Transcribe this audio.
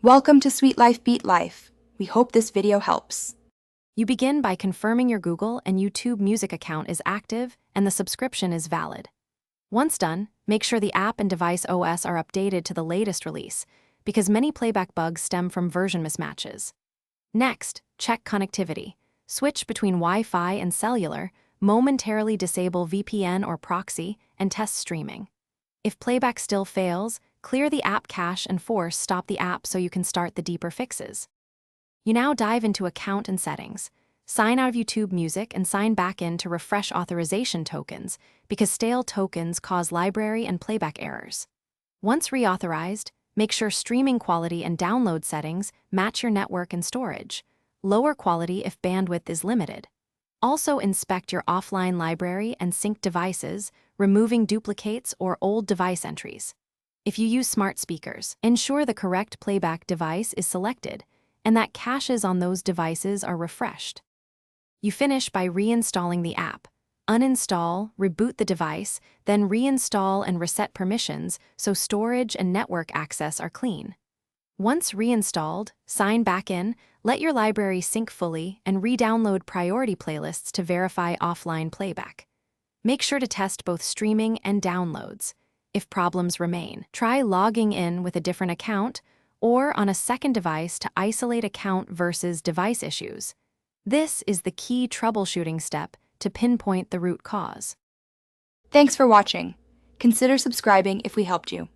Welcome to Sweet Life Beat Life. We hope this video helps. You begin by confirming your Google and YouTube Music account is active and the subscription is valid. Once done, make sure the app and device OS are updated to the latest release, because many playback bugs stem from version mismatches. Next, check connectivity. Switch between Wi-Fi and cellular, momentarily disable VPN or proxy, and test streaming. If playback still fails, clear the app cache and force stop the app so you can start the deeper fixes. You now dive into account and settings. Sign out of YouTube Music and sign back in to refresh authorization tokens, because stale tokens cause library and playback errors. Once reauthorized, make sure streaming quality and download settings match your network and storage. Lower quality if bandwidth is limited. Also inspect your offline library and sync devices, removing duplicates or old device entries. If you use smart speakers, ensure the correct playback device is selected and that caches on those devices are refreshed. You finish by reinstalling the app. Uninstall, reboot the device, then reinstall and reset permissions so storage and network access are clean. Once reinstalled, sign back in, let your library sync fully, and re-download priority playlists to verify offline playback. Make sure to test both streaming and downloads. If problems remain, try logging in with a different account or on a second device to isolate account versus device issues. This is the key troubleshooting step to pinpoint the root cause. Thanks for watching. Consider subscribing if we helped you.